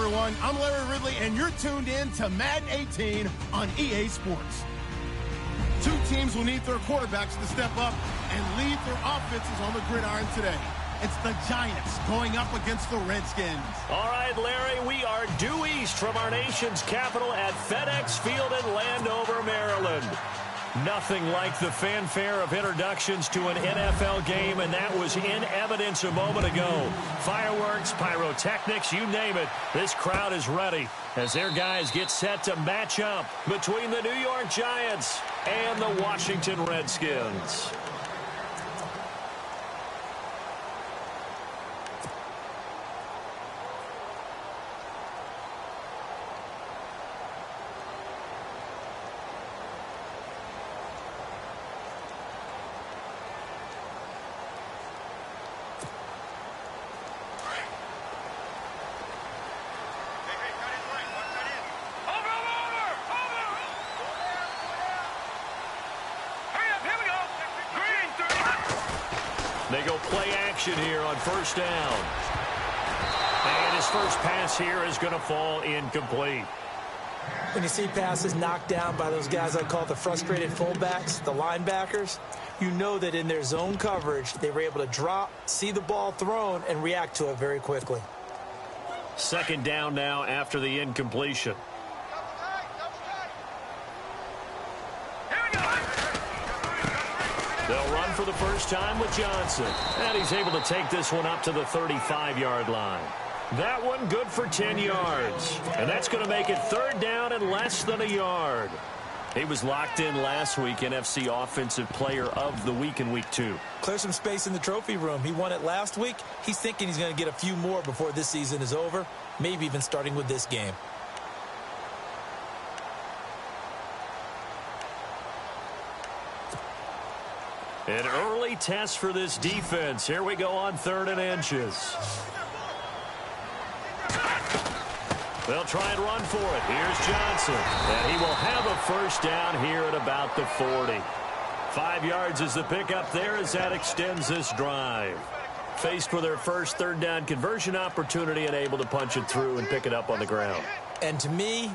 everyone. I'm Larry Ridley, and you're tuned in to Madden 18 on EA Sports. Two teams will need their quarterbacks to step up and lead their offenses on the gridiron today. It's the Giants going up against the Redskins. All right, Larry, we are due east from our nation's capital at FedEx Field in Landover, Maryland. Nothing like the fanfare of introductions to an NFL game, and that was in evidence a moment ago. Fireworks, pyrotechnics, you name it. This crowd is ready as their guys get set to match up between the New York Giants and the Washington Redskins. They go play action here on first down. And his first pass here is going to fall incomplete. When you see passes knocked down by those guys I call the frustrated fullbacks, the linebackers, you know that in their zone coverage, they were able to drop, see the ball thrown, and react to it very quickly. Second down now after the incompletion. They'll run for the first time with Johnson. And he's able to take this one up to the 35-yard line. That one good for 10 yards. And that's going to make it third down and less than a yard. He was locked in last week, NFC Offensive Player of the Week in Week 2. Clear some space in the trophy room. He won it last week. He's thinking he's going to get a few more before this season is over, maybe even starting with this game. An early test for this defense. Here we go on 3rd and inches. They'll try and run for it. Here's Johnson. And he will have a first down here at about the 40. 5 yards is the pickup there as that extends this drive. Faced with their first third down conversion opportunity and able to punch it through and pick it up on the ground. And to me,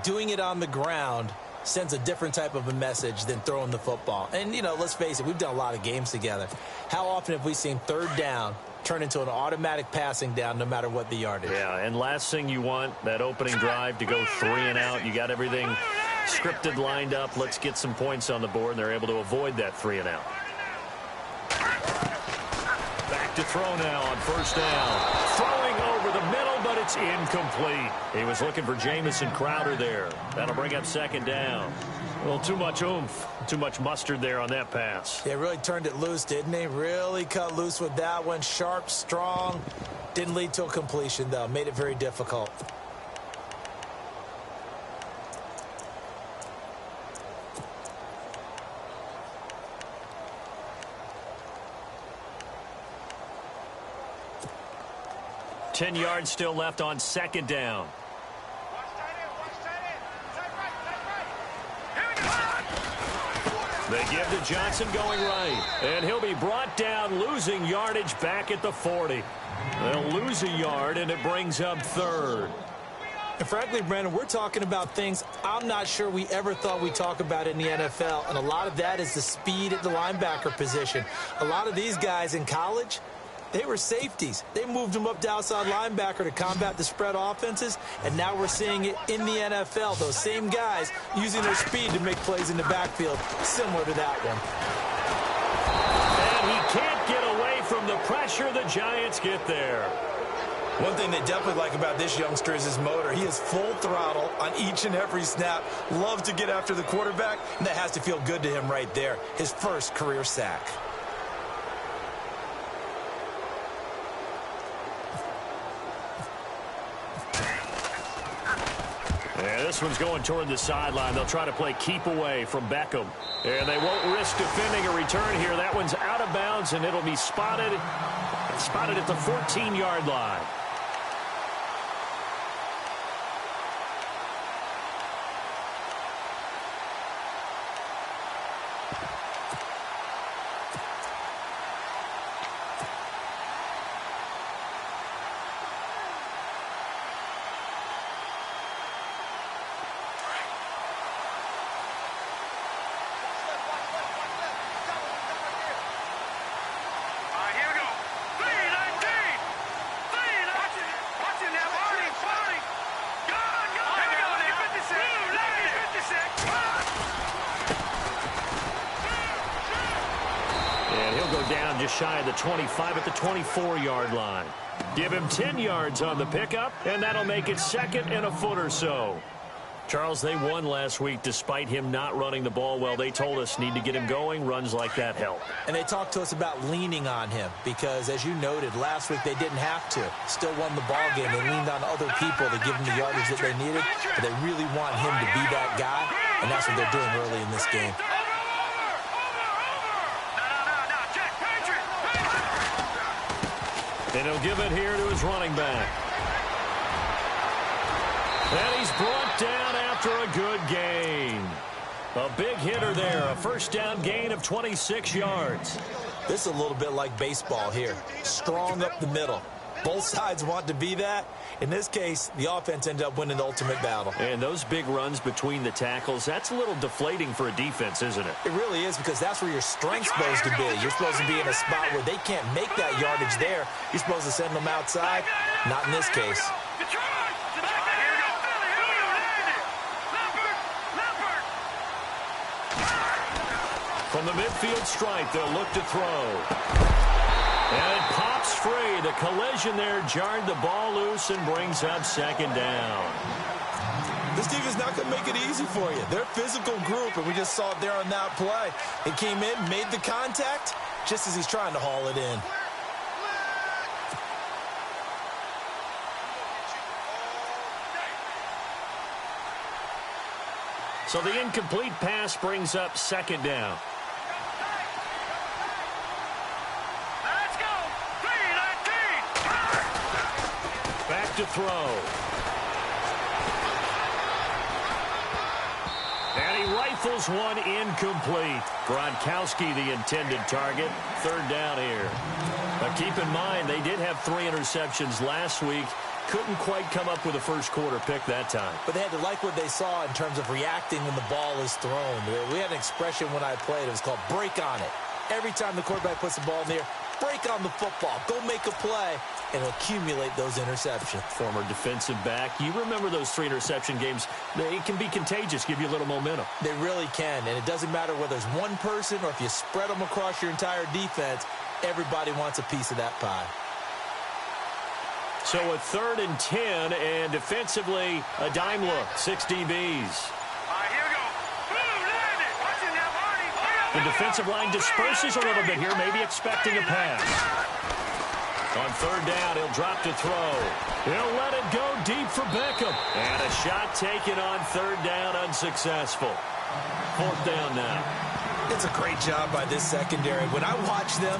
doing it on the ground sends a different type of a message than throwing the football. And, you know, let's face it, we've done a lot of games together. How often have we seen third down turn into an automatic passing down no matter what the yardage? Yeah, and last thing you want, that opening drive to go 3 and out. You got everything scripted, lined up. Let's get some points on the board, and they're able to avoid that 3 and out. Back to throw now on first down. Throwing over the middle, but it's incomplete. He was looking for Jamison Crowder there. That'll bring up second down. A little too much oomph, too much mustard there on that pass. They really turned it loose, didn't they? Really cut loose with that one. Sharp, strong. Didn't lead to a completion, though. Made it very difficult. Ten yards still left on second down. They give to Johnson going right. And he'll be brought down, losing yardage back at the 40. They'll lose a yard, and it brings up third. And frankly, Brandon, we're talking about things I'm not sure we ever thought we'd talk about in the NFL. And a lot of that is the speed at the linebacker position. A lot of these guys in college, they were safeties. They moved them up to outside linebacker to combat the spread offenses, and now we're seeing it in the NFL. Those same guys using their speed to make plays in the backfield, similar to that one. And he can't get away from the pressure. The Giants get there. One thing they definitely like about this youngster is his motor. He is full throttle on each and every snap. Loves to get after the quarterback, and that has to feel good to him right there. His first career sack. Yeah, this one's going toward the sideline. They'll try to play keep away from Beckham. And they won't risk defending a return here. That one's out of bounds, and it'll be spotted at the 14-yard line. just shy of the 25 at the 24-yard line. Give him 10 yards on the pickup, and that'll make it second and a foot or so. Charles, they won last week despite him not running the ball well. They told us need to get him going. Runs like that help. And they talked to us about leaning on him because, as you noted, last week they didn't have to. Still won the ball game. They leaned on other people to give them the yardage that they needed, but they really want him to be that guy, and that's what they're doing early in this game. And he'll give it here to his running back. And he's brought down after a good gain. A big hitter there. A first down gain of 26 yards. This is a little bit like baseball here. Strong up the middle. Both sides want to be that. In this case, the offense ended up winning the ultimate battle. And those big runs between the tackles, that's a little deflating for a defense, isn't it? It really is, because that's where your strength's supposed to be. You're supposed to be in a spot where they can't make that yardage there. You're supposed to send them outside. Not in this case. From the midfield stripe, they'll look to throw. And it pops free. The collision there jarred the ball loose and brings up second down. This defense not going to make it easy for you. They're a physical group, and we just saw it there on that play. It came in, made the contact, just as he's trying to haul it in. So the incomplete pass brings up second down. Back to throw. And he rifles one incomplete. Gronkowski, the intended target. Third down here. But keep in mind, they did have 3 interceptions last week. Couldn't quite come up with a first quarter pick that time. But they had to like what they saw in terms of reacting when the ball is thrown. We had an expression when I played. It was called break on it. Every time the quarterback puts the ball in the air, break on the football. Go make a play and accumulate those interceptions. Former defensive back. You remember those 3 interception games. They can be contagious, give you a little momentum. They really can, and it doesn't matter whether it's one person or if you spread them across your entire defense, everybody wants a piece of that pie. So a 3rd and 10, and defensively, a dime look, 6 DBs. The defensive line disperses a little bit here, maybe expecting a pass. On 3rd down, he'll drop to throw. He'll let it go deep for Beckham. And a shot taken on 3rd down, unsuccessful. 4th down now. It's a great job by this secondary. When I watch them,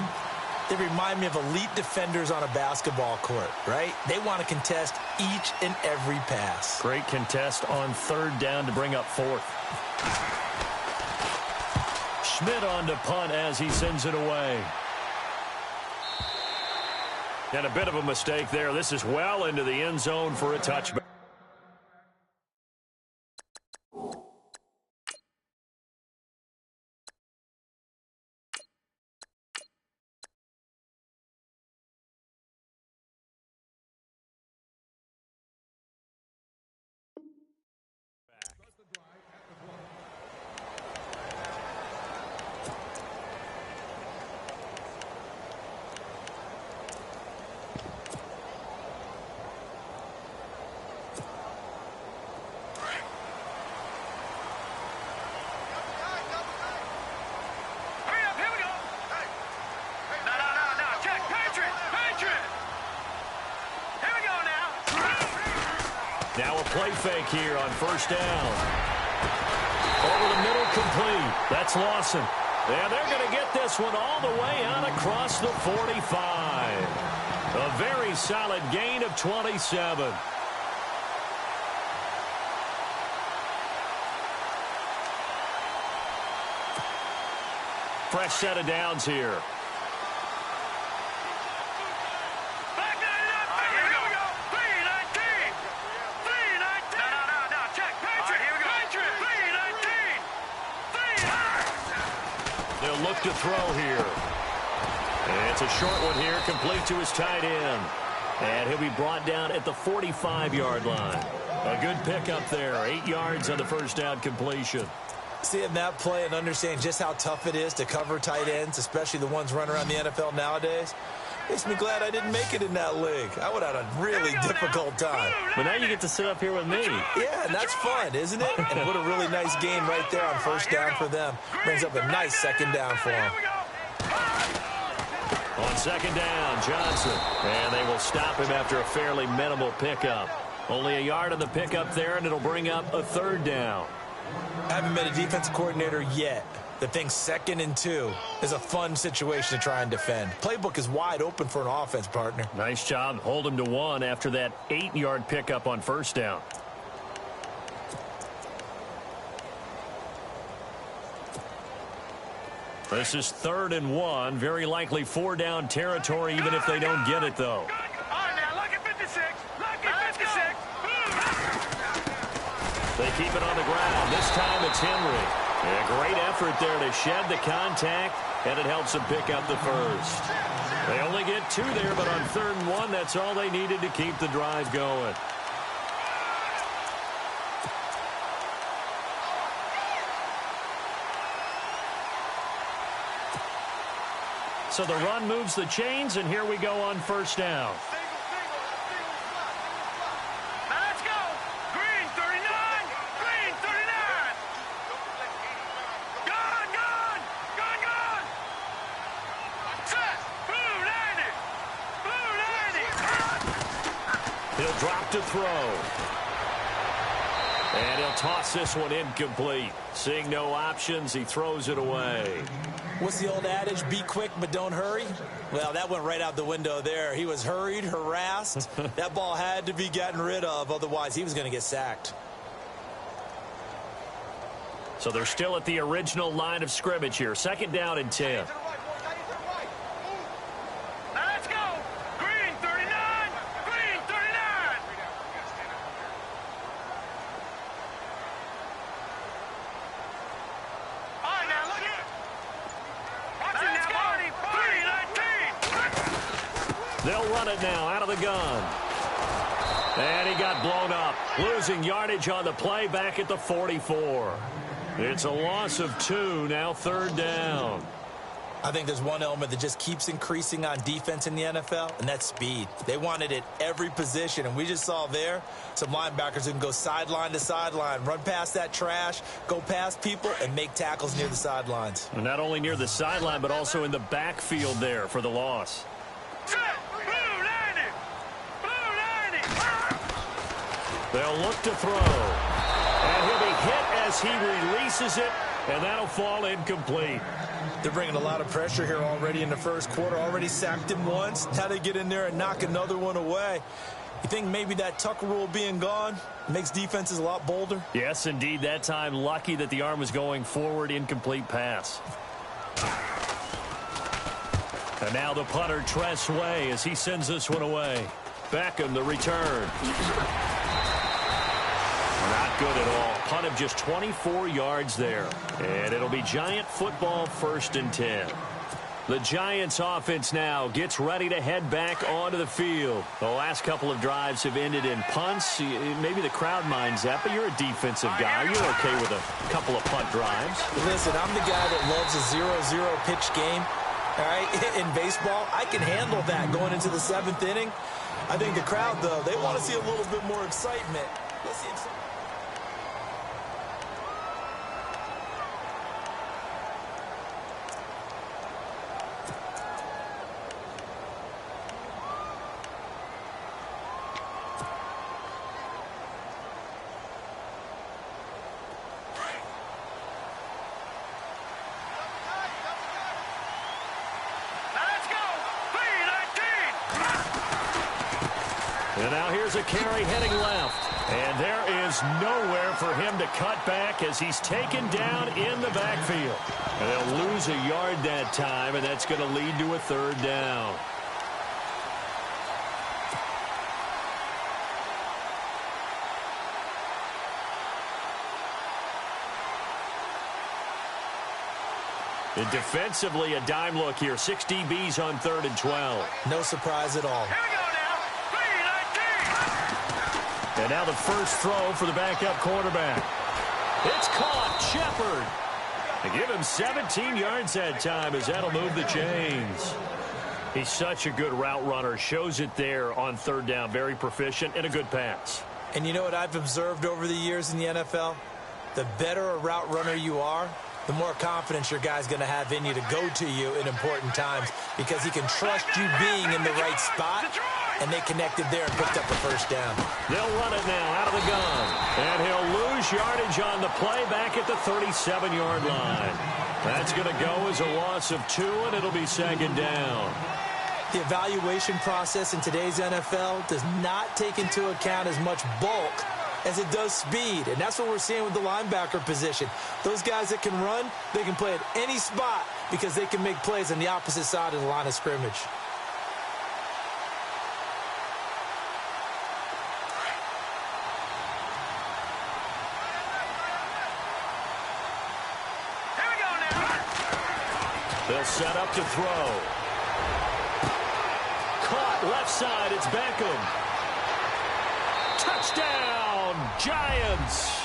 they remind me of elite defenders on a basketball court, right? They want to contest each and every pass. Great contest on 3rd down to bring up 4th. Schmidt on to punt as he sends it away. And a bit of a mistake there. This is well into the end zone for a touchback. Now a play fake here on 1st down. Over the middle, complete. That's Lawson. And they're going to get this one all the way out across the 45. A very solid gain of 27. Fresh set of downs here. They'll look to throw here. And it's a short one here, complete to his tight end. And he'll be brought down at the 45-yard line. A good pickup there, 8 yards on the first down completion. Seeing that play and understanding just how tough it is to cover tight ends, especially the ones running around the NFL nowadays, makes me glad I didn't make it in that league. I would have had a really difficult time. But now you get to sit up here with me. Yeah, and that's fun, isn't it? And what a really nice game right there on first down for them. Brings up a nice second down for them. On second down, Johnson. And they will stop him after a fairly minimal pickup. Only a yard on the pickup there, and it'll bring up a third down. I haven't met a defensive coordinator yet that thinks 2nd and 2 is a fun situation to try and defend. Playbook is wide open for an offense, partner. Nice job. Hold him to 1 after that 8-yard pickup on first down. This is 3rd and 1. Very likely 4-down territory, even if they don't get it, though. They keep it on the ground. This time it's Henry. And a great effort there to shed the contact, and it helps them pick up the first. They only get 2 there, but on 3rd and 1, that's all they needed to keep the drive going. So the run moves the chains, and here we go on first down. He'll drop to throw. And he'll toss this one incomplete. Seeing no options, he throws it away. What's the old adage? Be quick, but don't hurry? Well, that went right out the window there. He was hurried, harassed. That ball had to be gotten rid of. Otherwise, he was going to get sacked. So they're still at the original line of scrimmage here. 2nd down and 10. They'll run it now out of the gun. And he got blown up. Losing yardage on the play back at the 44. It's a loss of 2, now 3rd down. I think there's one element that just keeps increasing on defense in the NFL, and that's speed. They want it at every position, and we just saw there some linebackers who can go sideline to sideline, run past that trash, go past people, and make tackles near the sidelines. And not only near the sideline, but also in the backfield there for the loss. They'll look to throw. And he'll be hit as he releases it, and that'll fall incomplete. They're bringing a lot of pressure here already in the first quarter. Already sacked him once. Now they get in there and knock another one away. You think maybe that Tucker rule being gone makes defenses a lot bolder? Yes, indeed. That time, lucky that the arm was going forward. Incomplete pass. And now the punter, Tress Way, as he sends this one away. Beckham, the return. Not good at all. Punt of just 24 yards there. And it'll be Giant football, 1st and 10. The Giants offense now gets ready to head back onto the field. The last couple of drives have ended in punts. Maybe the crowd minds that, but you're a defensive guy. You're okay with a couple of punt drives. Listen, I'm the guy that loves a 0-0 pitch game. All right, in baseball, I can handle that going into the 7th inning. I think the crowd, though, they want to see a little bit more excitement. Let's see if And now here's a carry heading left. And there is nowhere for him to cut back as he's taken down in the backfield. And they'll lose a yard that time, and that's going to lead to a 3rd down. And defensively, a dime look here. 6 DBs on 3rd and 12. no surprise at all. And now the first throw for the backup quarterback. It's caught. Shepard. They give him 17 yards that time as that'll move the chains. He's such a good route runner. Shows it there on third down. Very proficient and a good pass. And you know what I've observed over the years in the NFL? The better a route runner you are, the more confidence your guy's going to have in you to go to you in important times because he can trust you being in the right spot, and they connected there and picked up a first down. They'll run it now out of the gun, and he'll lose yardage on the play back at the 37-yard line. That's going to go as a loss of 2, and it'll be second down. The evaluation process in today's NFL does not take into account as much bulk as it does speed, and that's what we're seeing with the linebacker position. Those guys that can run, they can play at any spot because they can make plays on the opposite side of the line of scrimmage. They'll set up to throw. Caught left side. It's Beckham. Touchdown, Giants.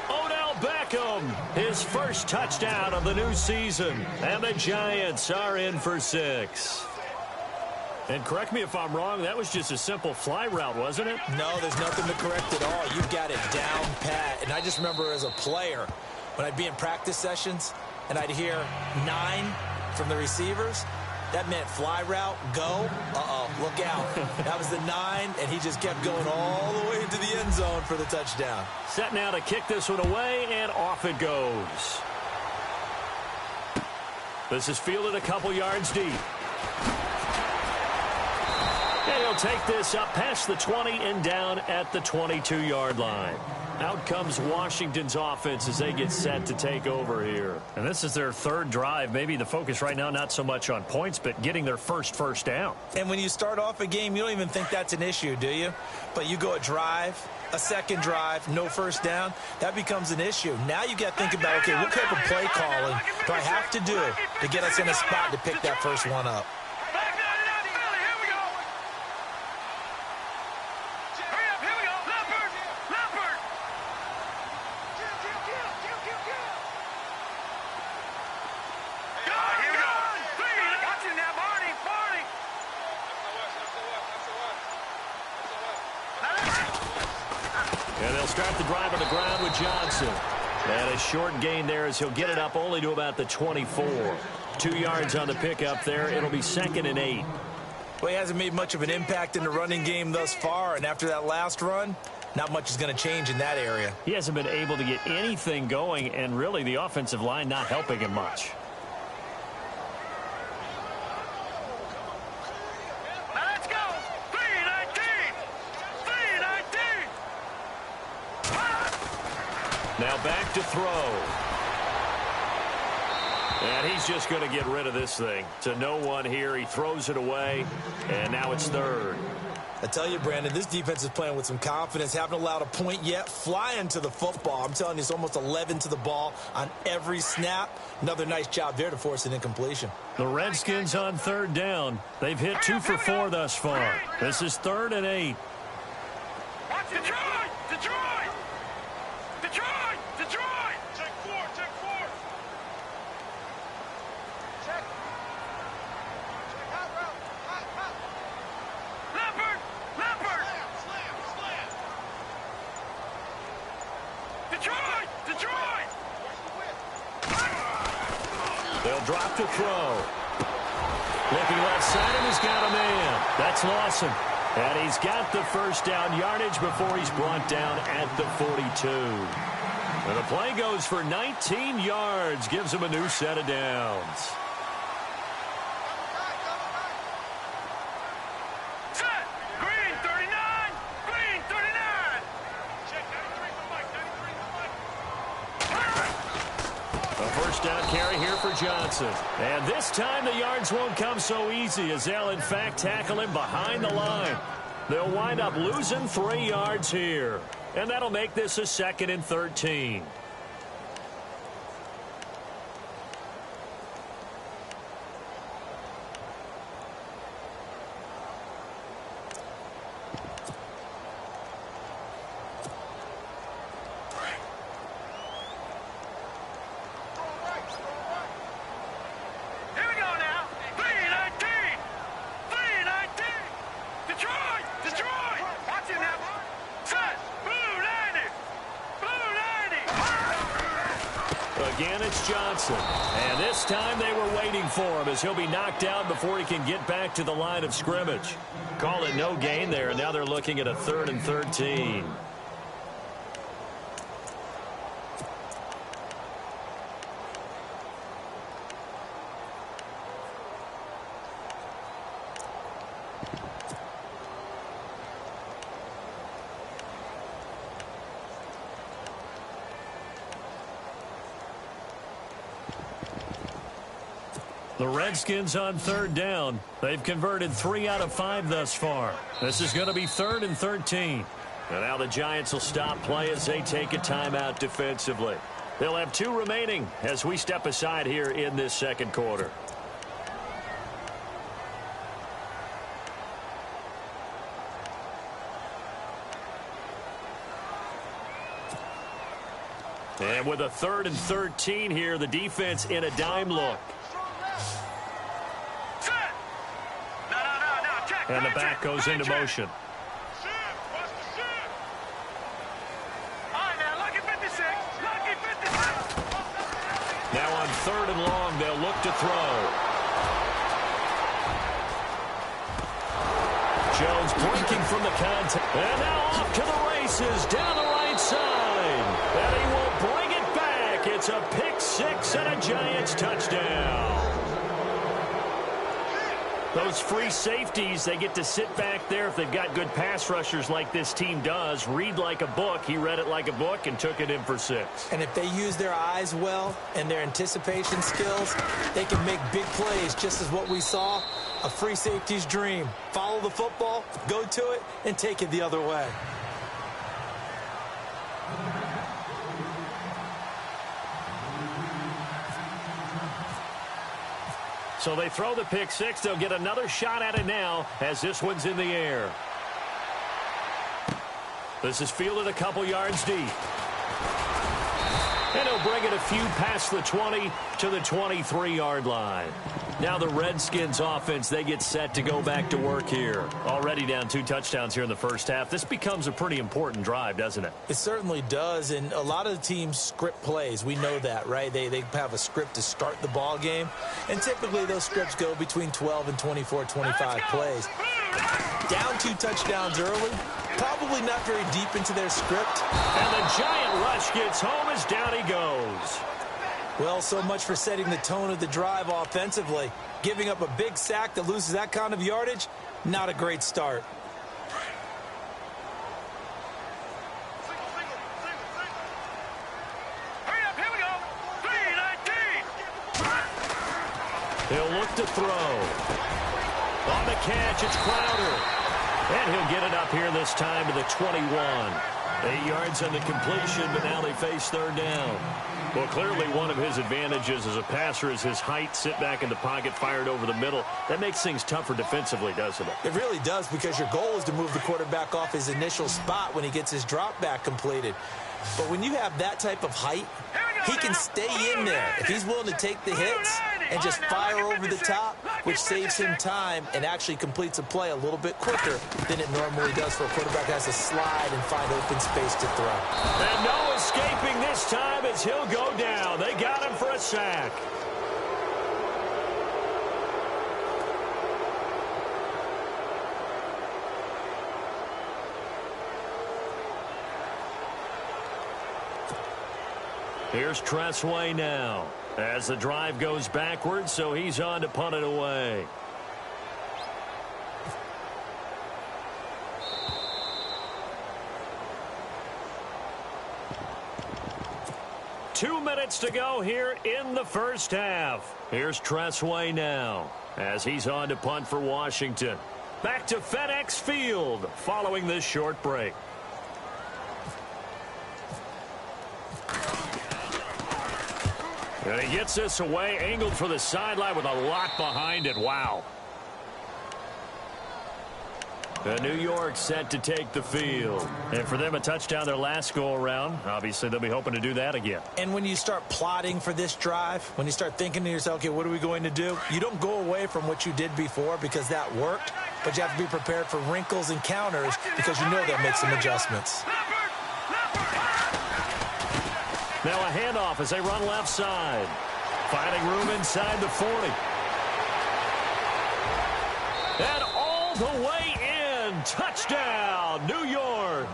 Odell Beckham, his first touchdown of the new season. And the Giants are in for 6. And correct me if I'm wrong, that was just a simple fly route, wasn't it? No, there's nothing to correct at all. You've got it down pat. And I just remember as a player, when I'd be in practice sessions, and I'd hear 9 from the receivers, that meant fly route, go, look out. That was the 9, and he just kept going all the way into the end zone for the touchdown. Set now to kick this one away, and off it goes. This is fielded a couple yards deep. And he'll take this up past the 20 and down at the 22-yard line. Out comes Washington's offense as they get set to take over here. And this is their third drive. Maybe the focus right now not so much on points, but getting their first down. And when you start off a game, you don't even think that's an issue, do you? But you go a drive, a second drive, no first down, that becomes an issue. Now you got to think about, okay, what type of play calling do I have to do to get us in a spot to pick that first one up? Start the drive on the ground with Johnson. And a short gain there as he'll get it up only to about the 24. 2 yards on the pickup there. It'll be 2nd and 8. Well, he hasn't made much of an impact in the running game thus far, and after that last run, not much is going to change in that area. He hasn't been able to get anything going, and really the offensive line not helping him much. Now back to throw. And he's just going to get rid of this thing. To no one here. He throws it away, and now it's 3rd. I tell you, Brandon, this defense is playing with some confidence. Haven't allowed a point yet. Flying to the football. I'm telling you, it's almost 11 to the ball on every snap. Another nice job there to force an incompletion. The Redskins on 3rd down. They've hit 2 for 4 thus far. This is 3rd and 8. Detroit! Check 4, check 4. Check. Hot route, hot. Leopard! Slam. Detroit! They'll drop to throw. Looking left side, and he's got a man. That's Lawson. And he's got the first down yardage before he's brought down at the 42. And the play goes for 19 yards, gives him a new set of downs. Set! Green 39! Green 39! Check 93 for Mike, 93 for Mike. A first down carry here for Johnson. And this time the yards won't come so easy as they'll in fact tackle him behind the line. They'll wind up losing 3 yards here. And that'll make this a 2nd and 13. Again, it's Johnson. And this time they were waiting for him as he'll be knocked down before he can get back to the line of scrimmage. Call it no gain there, and now they're looking at a 3rd and 13. The Redskins on 3rd down. They've converted 3 out of 5 thus far. This is going to be 3rd and 13. And now the Giants will stop play as they take a timeout defensively. They'll have 2 remaining as we step aside here in this second quarter. And with a 3rd and 13 here, the defense in a dime look. And the back goes into motion. Now on 3rd and long, they'll look to throw. Jones breaking from the contact. And now off to the races down the right side. And he will bring it back. It's a pick 6 and a Giants touchdown. Those free safeties, they get to sit back there if they've got good pass rushers like this team does. Read like a book. He read it like a book and took it in for 6. And if they use their eyes well and their anticipation skills, they can make big plays, just as what we saw, a free safety's dream. Follow the football, go to it, and take it the other way. So they throw the pick 6. They'll get another shot at it now as this one's in the air. This is fielded a couple yards deep. And he'll bring it a few past the 20 to the 23-yard line. Now the Redskins offense, they get set to go back to work here. Already down 2 touchdowns here in the first half. This becomes a pretty important drive, doesn't it? It certainly does, and a lot of the teams script plays. We know that, right? They have a script to start the ball game, and typically those scripts go between 12 and 24, 25 plays. Down 2 touchdowns early, probably not very deep into their script. And the giant rush gets home as down he goes. Well, so much for setting the tone of the drive offensively. Giving up a big sack that loses that kind of yardage, not a great start. Hurry up, here we go. 3-19. He'll look to throw. On the catch, it's Crowder. And he'll get it up here this time to the 21. 8 yards on the completion, but now they face 3rd down. Well, clearly one of his advantages as a passer is his height, sit back in the pocket, fired over the middle. That makes things tougher defensively, doesn't it? It really does, because your goal is to move the quarterback off his initial spot when he gets his drop back completed. But when you have that type of height, he can stay in there. If he's willing to take the hits and just fire over the top, which saves him time and actually completes a play a little bit quicker than it normally does for a quarterback that has to slide and find open space to throw. And no escaping this time as he'll go down. They got him for a sack. Here's Tressway now as the drive goes backwards, so he's on to punt it away. Two minutes to go here in the first half. Here's Tressway now as he's on to punt for Washington. Back to FedEx Field following this short break. And he gets this away, angled for the sideline with a lot behind it. Wow. And New York set to take the field. And for them, a touchdown their last go-around. Obviously, they'll be hoping to do that again. And when you start plotting for this drive, when you start thinking to yourself, okay, what are we going to do? You don't go away from what you did before because that worked, but you have to be prepared for wrinkles and counters because you know they'll make some adjustments. Now a handoff as they run left side. Finding room inside the 40. And all the way in. Touchdown, New York.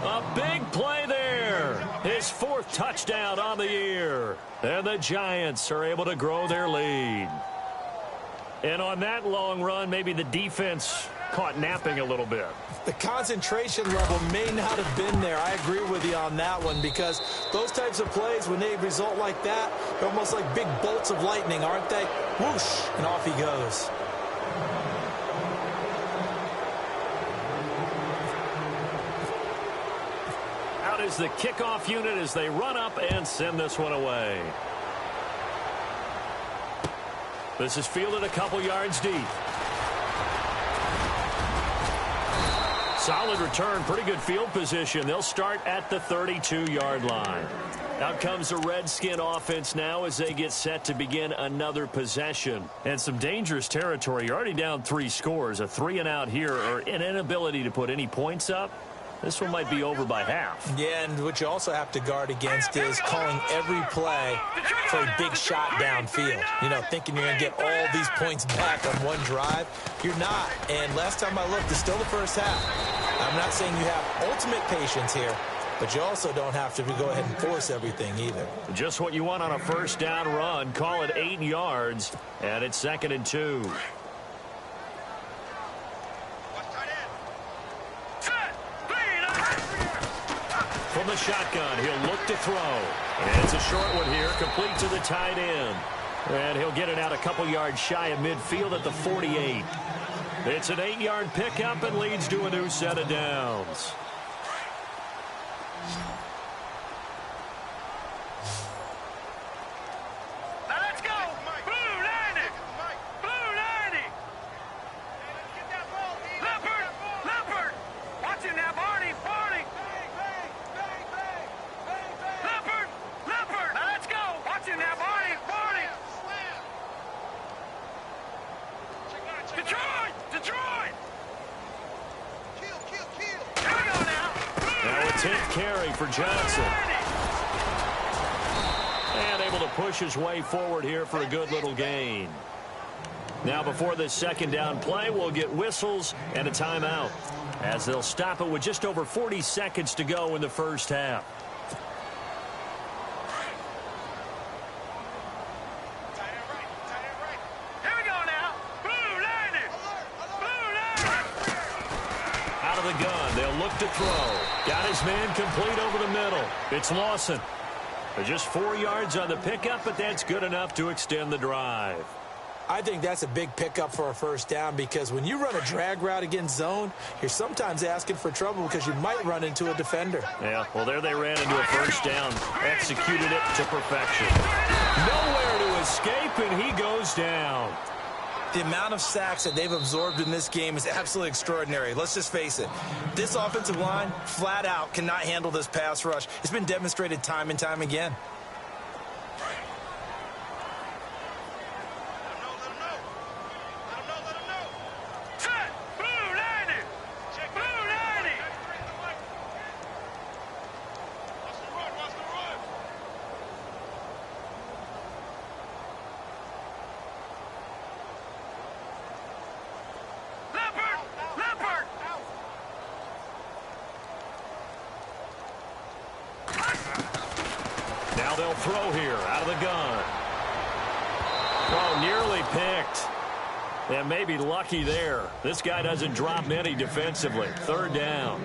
A big play there. His 4th touchdown on the year. And the Giants are able to grow their lead. And on that long run, maybe the defense caught napping a little bit. The concentration level may not have been there. I agree with you on that one, because those types of plays, when they result like that, they're almost like big bolts of lightning, aren't they? Whoosh, and off he goes. Out is the kickoff unit as they run up and send this one away. This is fielded a couple yards deep. Solid return, pretty good field position. They'll start at the 32-yard line. Out comes the Redskin offense now as they get set to begin another possession. And some dangerous territory. You're already down 3 scores. A 3-and-out here, or an inability to put any points up. This one might be over by half. Yeah, and what you also have to guard against is calling every play for a big shot downfield. You know, thinking you're going to get all these points back on one drive. You're not. And last time I looked, it's still the first half. I'm not saying you have ultimate patience here, but you also don't have to go ahead and force everything either. Just what you want on a first down run. Call it 8 yards, and it's 2nd and 2. From the shotgun, he'll look to throw. And it's a short one here, complete to the tight end. And he'll get it out a couple yards shy of midfield at the 48. It's an 8-yard pickup and leads to a new set of downs. Now let's go. Blue 90. Blue 90. Leopard. Watch him now, Barney. Leopard. Now let's go. Watch him now, Barney. Detroit. Kill. Here we go now. Now a 10th carry for Johnson. And able to push his way forward here for a good little gain. Now before this second down play, we'll get whistles and a timeout, as they'll stop it with just over 40 seconds to go in the first half. Here we go now. Blue 90. Out of the gun, they'll look to throw. Got his man complete over the middle. It's Lawson. They're just 4 yards on the pickup, but that's good enough to extend the drive. I think that's a big pickup for a first down, because when you run a drag route against zone, you're sometimes asking for trouble because you might run into a defender. Yeah, well, there they ran into a first down. Executed it to perfection. Nowhere to escape, and he goes down. The amount of sacks that they've absorbed in this game is absolutely extraordinary. Let's just face it. This offensive line, flat out, cannot handle this pass rush. It's been demonstrated time and time again. Now they'll throw here out of the gun. Oh, nearly picked. And maybe lucky there. This guy doesn't drop many defensively. Third down.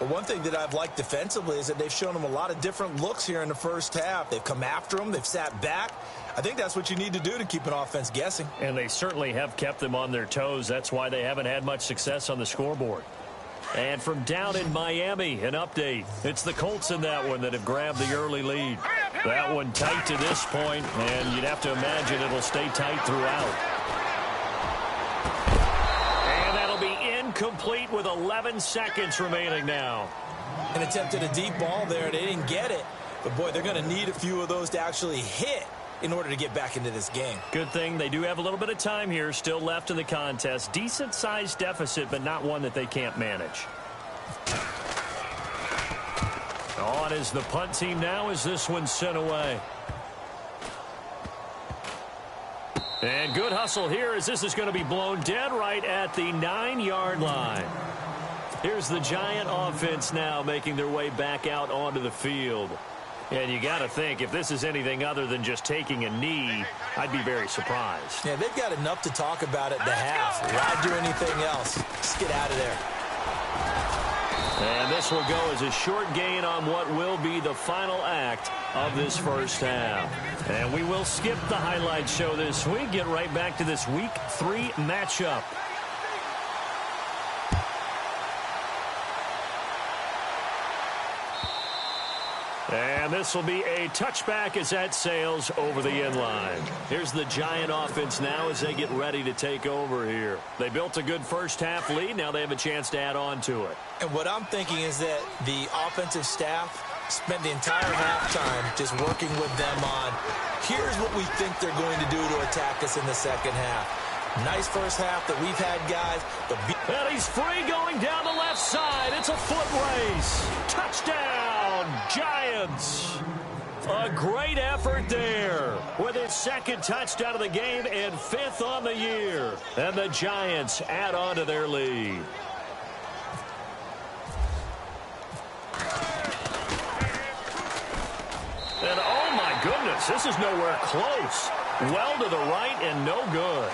Well, one thing that I've liked defensively is that they've shown them a lot of different looks here in the first half. They've come after them. They've sat back. I think that's what you need to do to keep an offense guessing. And they certainly have kept them on their toes. That's why they haven't had much success on the scoreboard. And from down in Miami, an update. It's the Colts in that one that have grabbed the early lead. That one tight to this point, and you'd have to imagine it'll stay tight throughout. And that'll be incomplete with 11 seconds remaining now. And attempted a deep ball there. They didn't get it. But, boy, they're going to need a few of those to actually hit in order to get back into this game. Good thing they do have a little bit of time here still left in the contest. Decent-sized deficit, but not one that they can't manage. On is the punt team now as this one's sent away. And good hustle here as this is going to be blown dead right at the 9-yard line. Here's the Giant offense now making their way back out onto the field. And you got to think, if this is anything other than just taking a knee, I'd be very surprised. Yeah, they've got enough to talk about at the half. Why do anything else? Just get out of there. And this will go as a short gain on what will be the final act of this first half. And we will skip the highlight show this week. Get right back to this Week 3 matchup. And this will be a touchback as that sails over the end line. Here's the Giant offense now as they get ready to take over here. They built a good first half lead. Now they have a chance to add on to it. And what I'm thinking is that the offensive staff spent the entire halftime just working with them on, here's what we think they're going to do to attack us in the second half. Nice first half that we've had, guys. And he's free going down the left side. It's a foot race. Touchdown, Giants. A great effort there with his second touchdown of the game and 5th on the year. And the Giants add on to their lead. And oh my goodness, this is nowhere close. Well to the right and no good.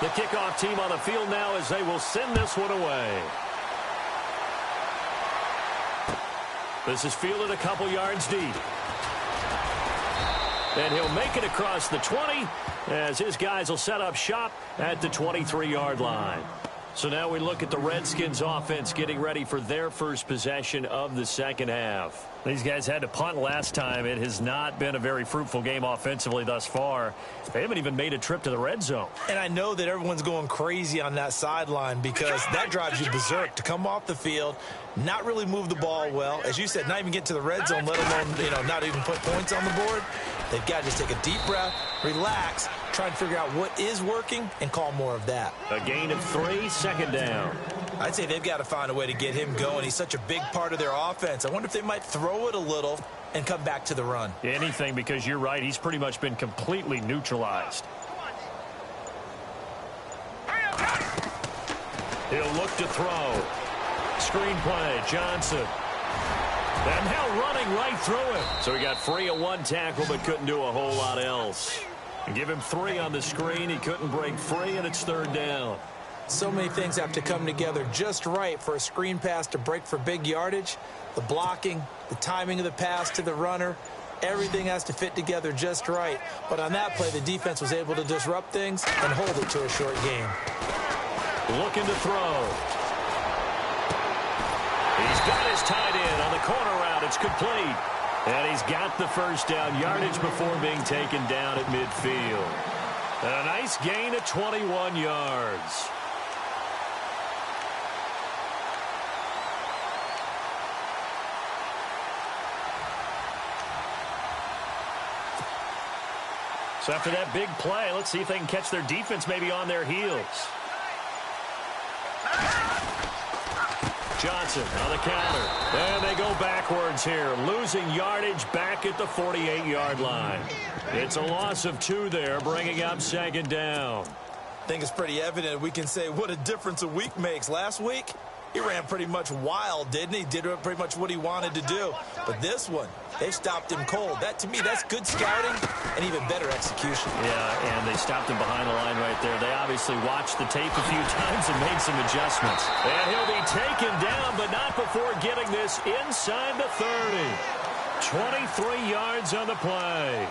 The kickoff team on the field now as they will send this one away. This is fielded a couple yards deep. And he'll make it across the 20 as his guys will set up shop at the 23-yard line. So now we look at the Redskins offense getting ready for their first possession of the second half. These guys had to punt last time. It has not been a very fruitful game offensively thus far. They haven't even made a trip to the red zone. And I know that everyone's going crazy on that sideline because that drives you berserk to come off the field, not really move the ball well. As you said, not even get to the red zone, let alone, not even put points on the board. They've got to just take a deep breath, relax, try and figure out what is working and call more of that. A gain of 3, second down. I'd say they've got to find a way to get him going. He's such a big part of their offense. I wonder if they might throw it a little and come back to the run. Anything, because you're right. He's pretty much been completely neutralized. He'll look to throw. Screen play, Johnson. And now running right through it. So he got free of one tackle but couldn't do a whole lot else. And give him 3 on the screen. He couldn't break free, and it's 3rd down. So many things have to come together just right for a screen pass to break for big yardage. The blocking, the timing of the pass to the runner, everything has to fit together just right. But on that play, the defense was able to disrupt things and hold it to a short game. Looking to throw. He's got his tight end on the corner route. It's complete. And he's got the first down yardage before being taken down at midfield. And a nice gain of 21 yards. So after that big play, let's see if they can catch their defense maybe on their heels. Johnson on the counter. And they go backwards here, losing yardage back at the 48-yard line. It's a loss of 2 there, bringing up 2nd down. I think it's pretty evident we can say what a difference a week makes. Last week, he ran pretty much wild, didn't he? Did pretty much what he wanted to do. But this one, they stopped him cold. That, to me, that's good scouting and even better execution. Yeah, and they stopped him behind the line right there. They obviously watched the tape a few times and made some adjustments. And he'll be taken down, but not before getting this inside the 30. 23 yards on the play.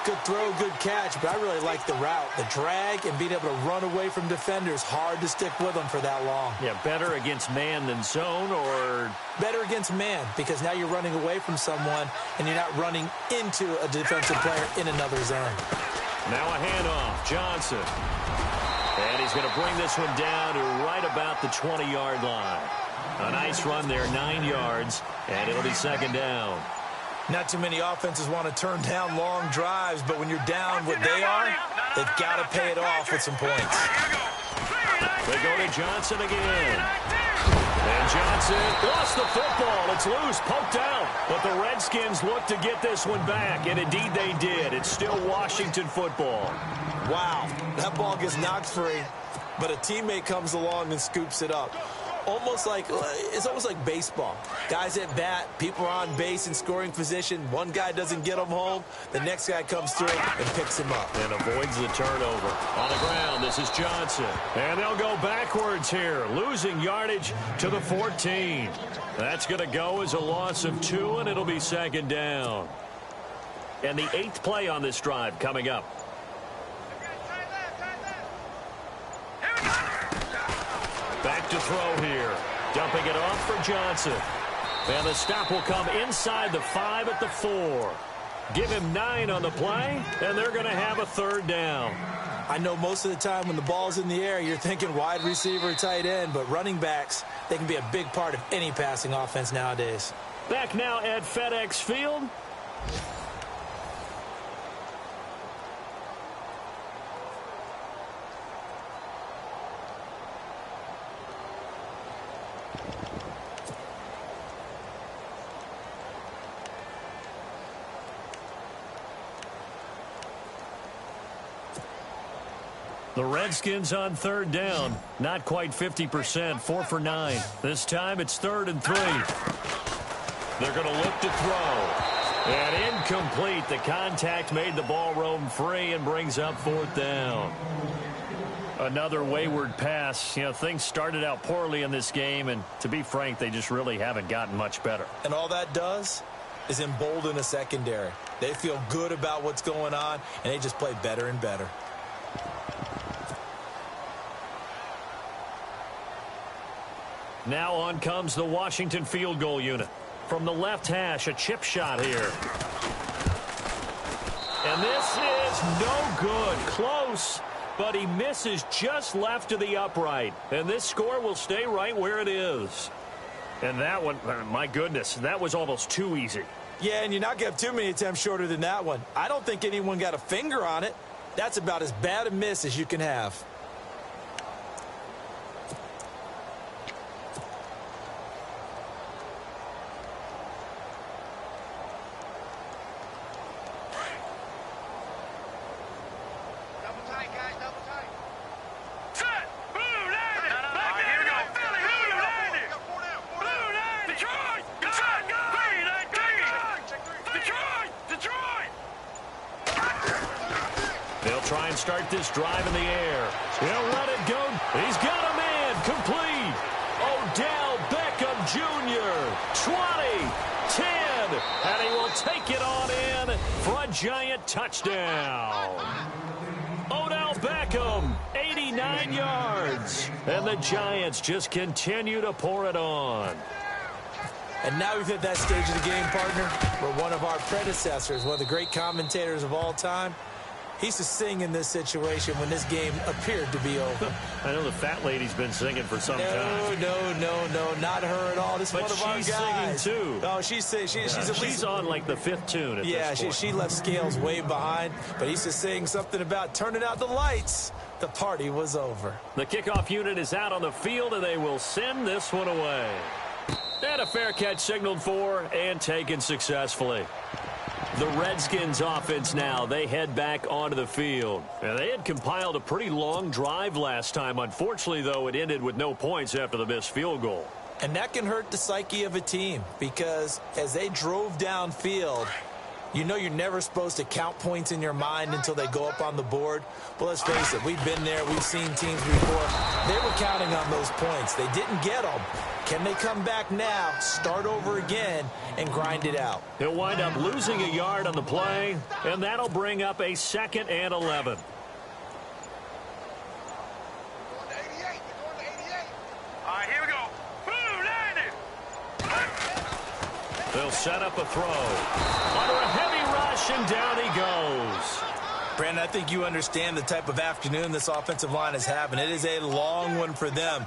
Good throw, good catch, but I really like the route. The drag and being able to run away from defenders. Hard to stick with them for that long. Yeah, better against man than zone, or? Better against man, because now you're running away from someone and you're not running into a defensive player in another zone. Now a handoff, Johnson. And he's going to bring this one down to right about the 20-yard line. A nice run there, 9 yards, and it'll be 2nd down. Not too many offenses want to turn down long drives, but when you're down what they are, they've got to pay it off with some points. They go to Johnson again. And Johnson lost the football. It's loose, poked out. But the Redskins look to get this one back, and indeed they did. It's still Washington football. Wow, that ball gets knocked free, but a teammate comes along and scoops it up. It's almost like baseball. Guys at bat, people are on base in scoring position. One guy doesn't get him home. The next guy comes through and picks him up. And avoids the turnover. On the ground, this is Johnson. And they'll go backwards here, losing yardage to the 14. That's going to go as a loss of 2, and it'll be second down. And the 8th play on this drive coming up. Back to throw here. Dumping it off for Johnson. And the stop will come inside the 5 at the 4. Give him 9 on the play, and they're going to have a third down. I know most of the time when the ball's in the air, you're thinking wide receiver, tight end, but running backs, they can be a big part of any passing offense nowadays. Back now at FedEx Field. The Redskins on third down. Not quite 50%, 4 for 9. This time it's 3rd and 3. They're going to look to throw. And incomplete. The contact made the ball roam free and brings up 4th down. Another wayward pass. You know, things started out poorly in this game, and to be frank, they just really haven't gotten much better. And all that does is embolden a secondary. They feel good about what's going on, and they just play better and better. Now on comes the Washington field goal unit. From the left hash, a chip shot here. And this is no good. Close, but he misses just left to the upright. And this score will stay right where it is. And that one, my goodness, that was almost too easy. Yeah, and you're not going to have too many attempts shorter than that one. I don't think anyone got a finger on it. That's about as bad a miss as you can have. Try and start this drive in the air. He'll let it go. He's got a man. Complete. Odell Beckham Jr. 20, 10, and he will take it on in for a giant touchdown. Odell Beckham, 89 yards. And the Giants just continue to pour it on. And now we've hit that stage of the game, partner, where one of our predecessors, one of the great commentators of all time, he used to sing in this situation when this game appeared to be over. I know the fat lady's been singing for some time. No, not her at all. This is one of our guys. But she's singing, too. Oh, she's at least... She's on, like, the 5th tune at this point. She left Scales way behind, but he used to sing something about turning out the lights. The party was over. The kickoff unit is out on the field, and they will send this one away. And a fair catch signaled for and taken successfully. The Redskins offense now, they head back onto the field. Now, they had compiled a pretty long drive last time. Unfortunately, though, it ended with no points after the missed field goal. And that can hurt the psyche of a team because as they drove downfield, you know you're never supposed to count points in your mind until they go up on the board. Well, let's face it, we've been there. We've seen teams before. They were counting on those points. They didn't get them. Can they come back now, start over again, and grind it out? He'll wind up losing a yard on the play, and that'll bring up a 2nd and 11. All right, here we go. Boom, landed. They'll set up a throw. Under a heavy rush, and down he goes. Brandon, I think you understand the type of afternoon this offensive line is having. It is a long one for them.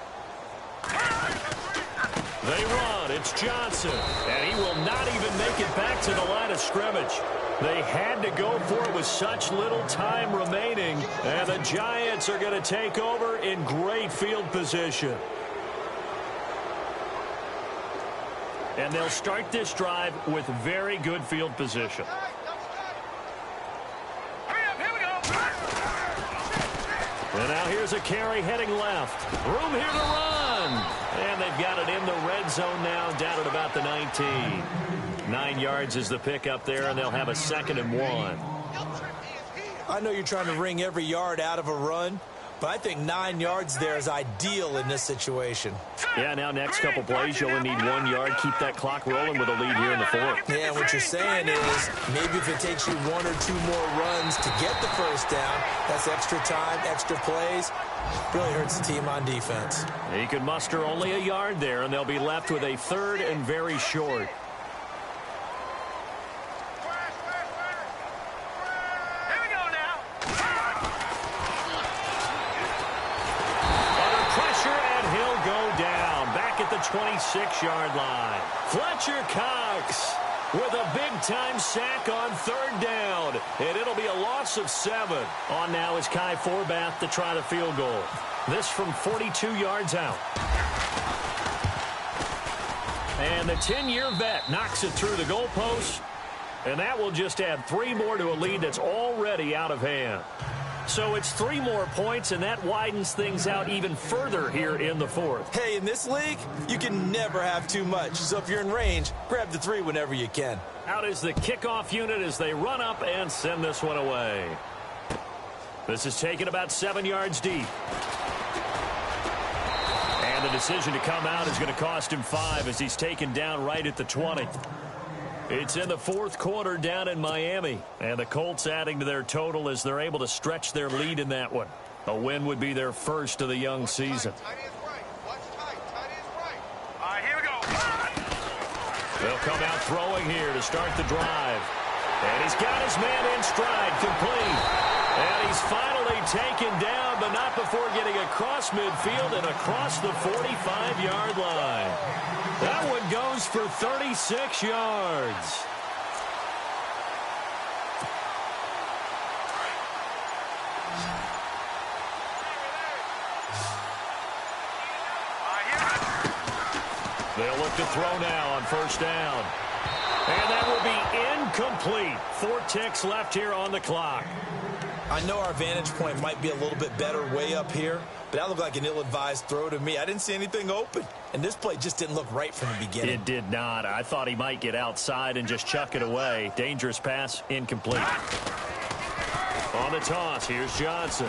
It's Johnson, and he will not even make it back to the line of scrimmage. They had to go for it with such little time remaining, and the Giants are going to take over in great field position. And they'll start this drive with very good field position. And now here's a carry heading left. Room here to run. And they've got it in the red zone now, down at about the 19. 9 yards is the pickup there, and they'll have a 2nd and 1. I know you're trying to wring every yard out of a run, but I think 9 yards there is ideal in this situation. Yeah, now next couple plays, you only need 1 yard. Keep that clock rolling with a lead here in the 4th. Yeah, and what you're saying is maybe if it takes you 1 or 2 more runs to get the first down, that's extra time, extra plays. Really hurts the team on defense. He can muster only a yard there, and they'll be left with a 3rd and very short. At the 26-yard line. Fletcher Cox with a big-time sack on 3rd down. And it'll be a loss of 7. On now is Kai Forbath to try the field goal. This from 42 yards out. And the 10-year vet knocks it through the goalpost. And that will just add 3 more to a lead that's already out of hand. So it's 3 more points, and that widens things out even further here in the 4th. Hey, in this league, you can never have too much. So if you're in range, grab the 3 whenever you can. Out is the kickoff unit as they run up and send this one away. This is taken about 7 yards deep. And the decision to come out is going to cost him 5 as he's taken down right at the 20. It's in the 4th quarter down in Miami, and the Colts adding to their total as they're able to stretch their lead in that one. A win would be their first of the young season. Here we go. They'll come out throwing here to start the drive. And he's got his man in stride, complete. And he's finally taken down, but not before getting across midfield and across the 45-yard line. That one goes for 36 yards. They'll look to throw now on 1st down. And that will be incomplete. 4 ticks left here on the clock. I know our vantage point might be a little bit better way up here, but that looked like an ill-advised throw to me. I didn't see anything open, and this play just didn't look right from the beginning. It did not. I thought he might get outside and just chuck it away. Dangerous pass, incomplete. On the toss, here's Johnson.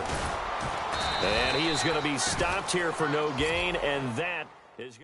And he is going to be stopped here for no gain, and that is...